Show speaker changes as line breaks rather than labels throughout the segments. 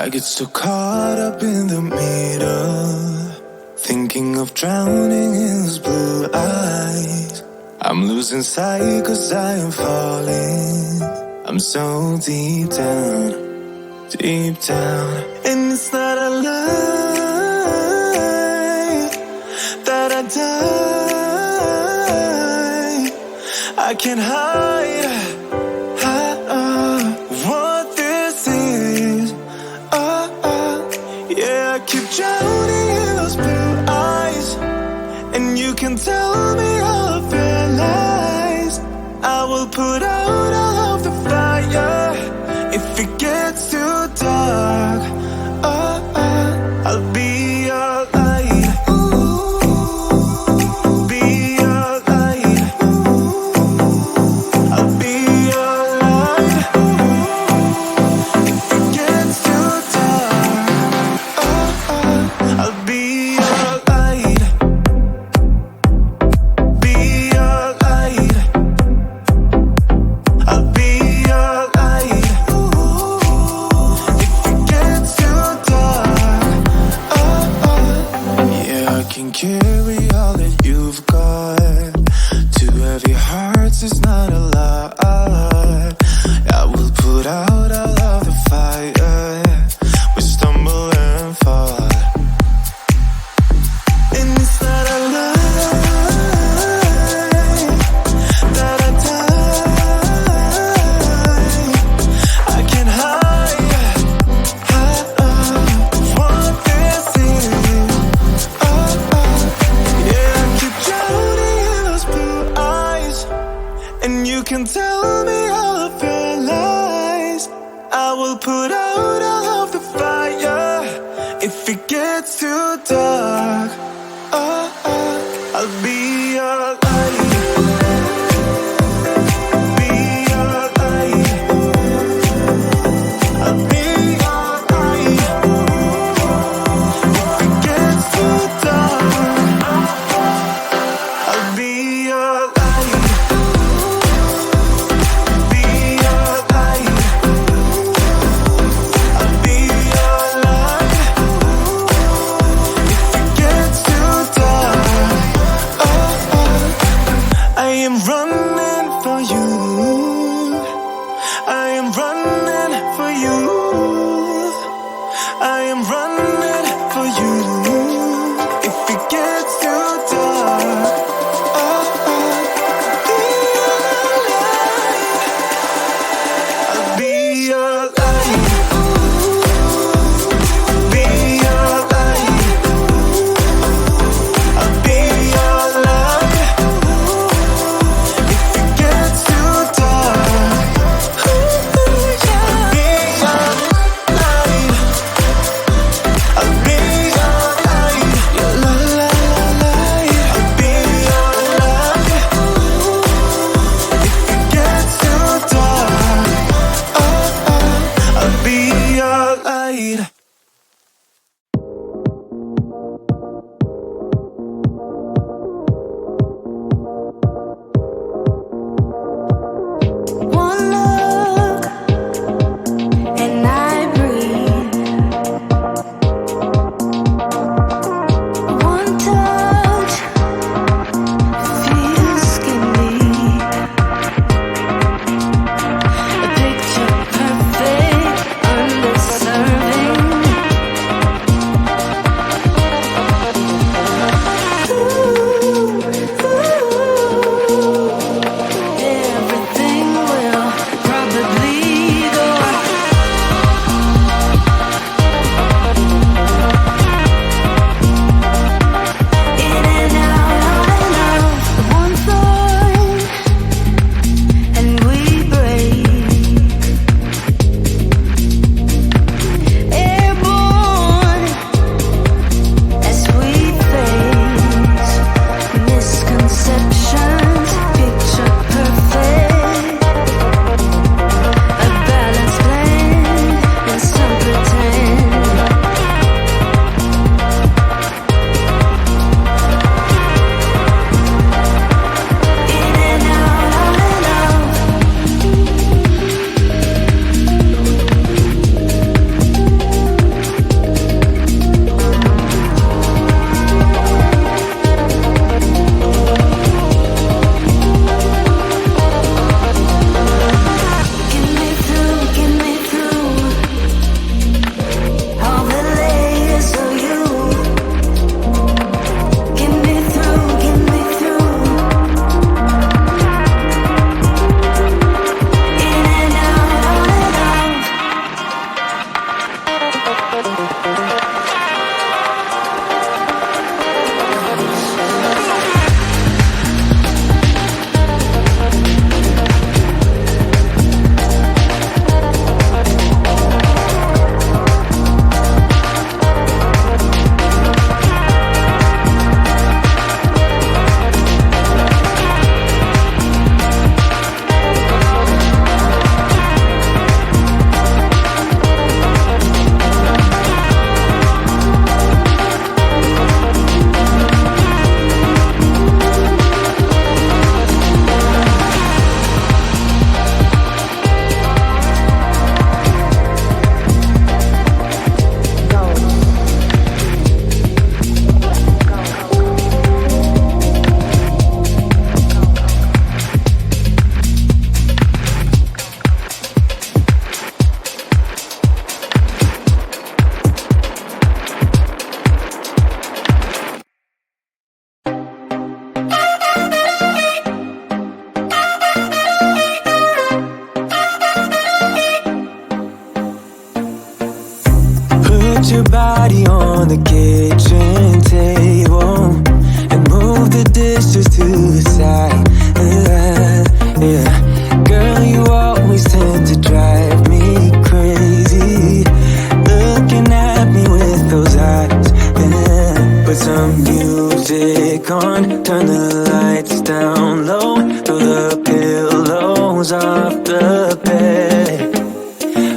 I get so caught up in the middle, thinking of drowning in those blue eyes. I'm losing sight 'cause I am falling. I'm so deep down, deep down. And it's not a lie that I die. I can't hide what this is. Yeah, I keep drowning in those blue eyes, and you can tell me all of your lies. I will put out all of the fire if it gets too dark. I'll be your light. Be your light. I'll be your light. If it gets too dark, I'll be your light. Be your light. I'll be your light. If it gets too dark, yeah, I can carry all that you've got. Two heavy hearts is not a lot. I will put out all of the fire. We stumble and fall. And it's not a lie that I die. I can't hide what this is. Yeah, I keep drowning in those blue eyes, and you can tell me all of your lies. I will put out all of the fire if it gets too dark. I'll be your light. Be your light. I'll be your light. If it gets too dark, I'll be your light. Be your light. I'll be your light. If put your body on the kitchen table and move the dishes to the side. Yeah. Girl, you always tend to drive me crazy, looking at me with those eyes. Yeah. Put some music on, turn the lights down low, throw the pillows off the bed,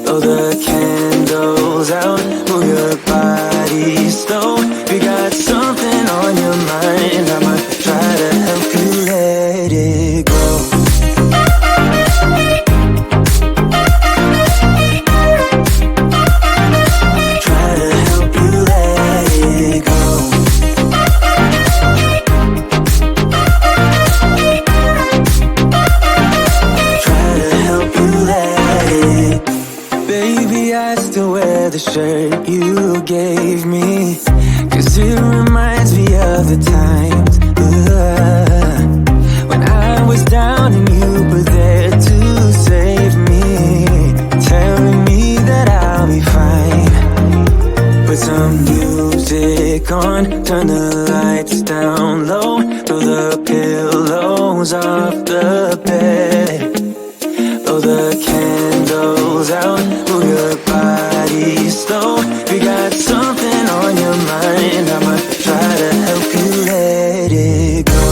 blow the candles out, move your body slow. You got something on your mind, I'ma try to help you let it go. The shirt you gave me, 'cause it reminds me of the times when I was down and you were there to save me, telling me that I'll be fine. Put some music on, turn the lights down low, throw the pillows off the bed, blow the candles out, move your body slow. You got something on your mind, I'ma try to help you let it go.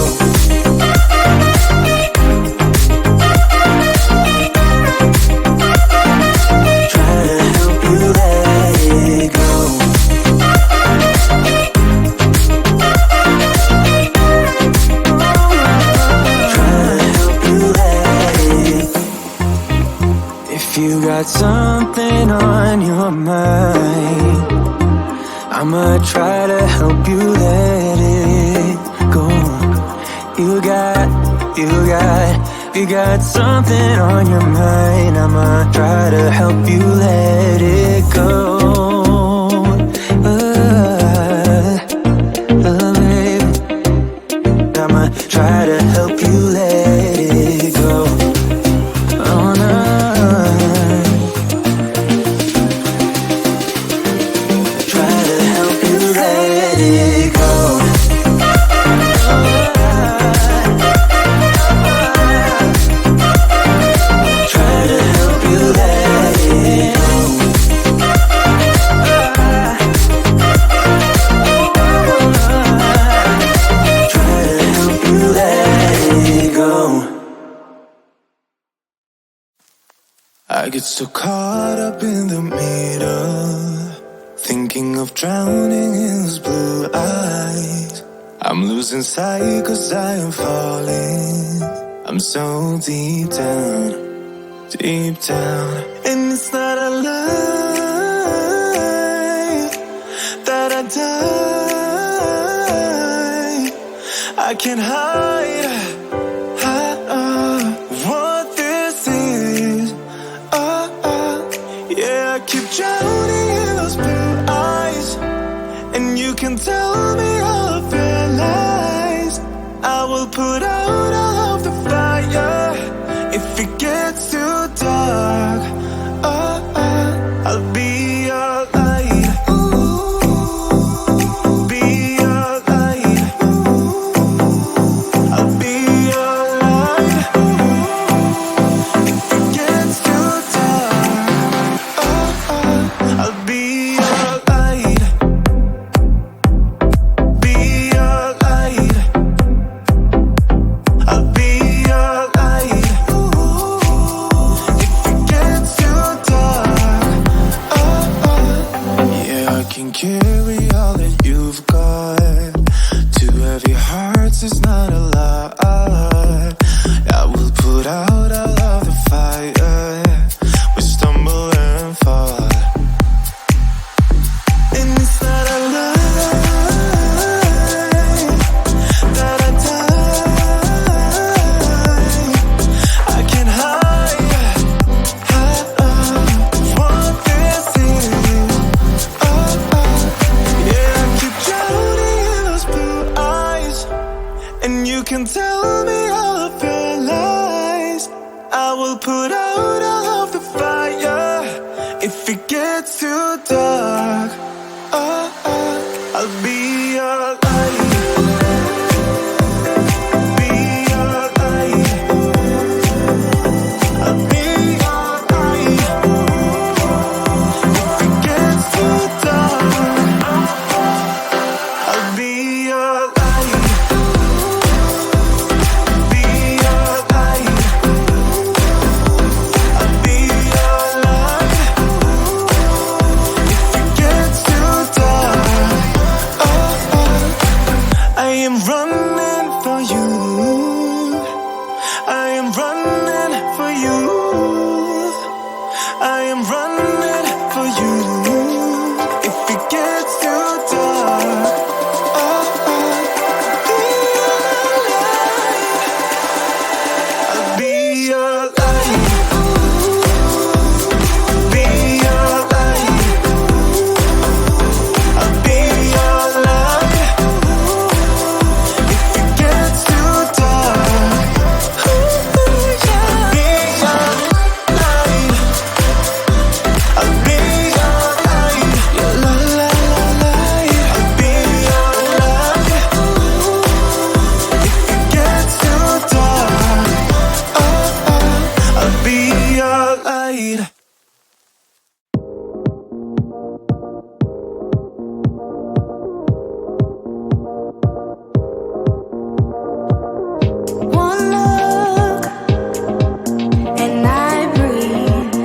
Try to help you let it go. Try to help you let it go. If you got something on your mind, I'ma try to help you let it go. You got something on your mind, I'ma try to help you let it go. Baby, I'ma try to help you let it go. Oh no. I get so caught up in the middle, thinking of drowning in those blue eyes. I'm losing sight 'cause I am falling. I'm so deep down, and it's not a lie that I die. I can't hide what this is. Yeah, I keep drowning in those blue eyes, and you can tell me all of your lies. I will put out all of the fire if it gets too dark. I'll be your light. Be your light. I'll be your light. If it gets too dark, I'll be your light. Be your light. I'll be your light. If it gets too dark, yeah, I can carry all that you've got. Two heavy hearts is not a lot. I will put out all of the fire. We stumble and fall, and it's not a lie that I die. I can't hide what this is. Yeah, I keep drowning in those blue eyes, and you can tell me all of your lies. I will put out all of the fire if it gets too dark. I'll be your light. Be your light. I'll be your light. If it gets too dark, I'll be your light. Be your light. I'll be your light. If it gets too dark, I am running for you. I am running for you. I am running for you. If it gets too dark, I'll be your light. Be your light. I'll be your light. If it gets too dark, I'll be your light. I'll be your light. Your light. I'll be your light. If it gets too dark, I'll be your light.
One look and I breathe.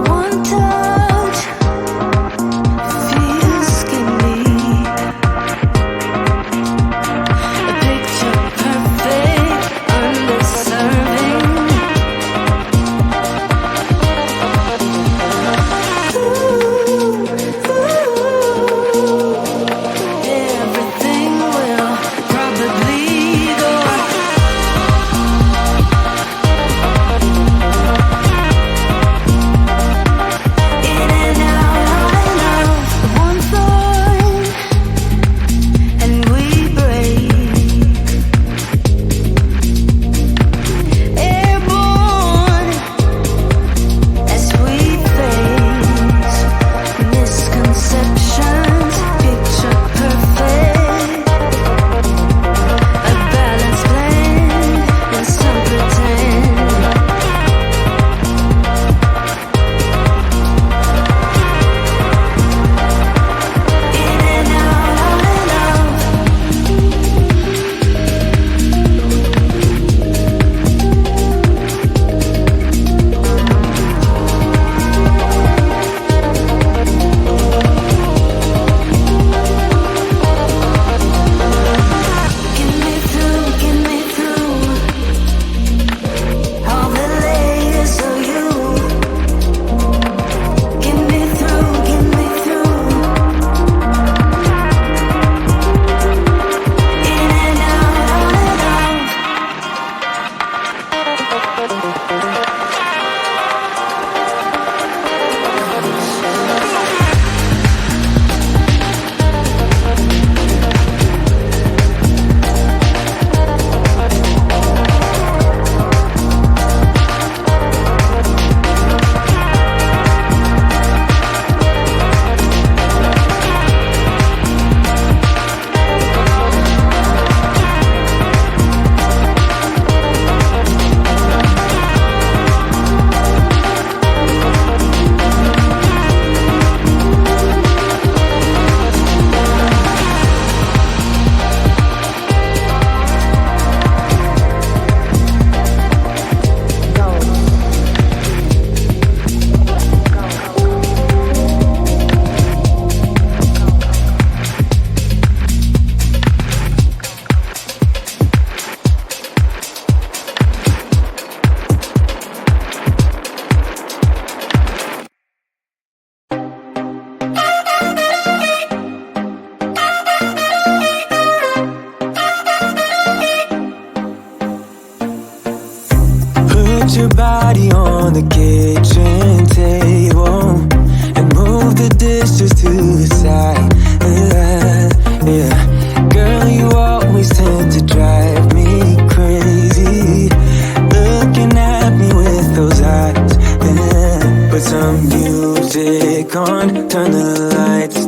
One touch feels skin deep. A picture perfect, undeserving. Everything will probably go in and out. One thorn and we break. Airborne as we face misconceptions. Picture perfect, a balanced blend and some pretend. In and out. Get me through all the layers of you. Get me through. In and out.
Put your body on the kitchen table and move the dishes to the side. Yeah. Girl, you always tend to drive me crazy, looking at me with those eyes. Yeah. Put some music on, turn the lights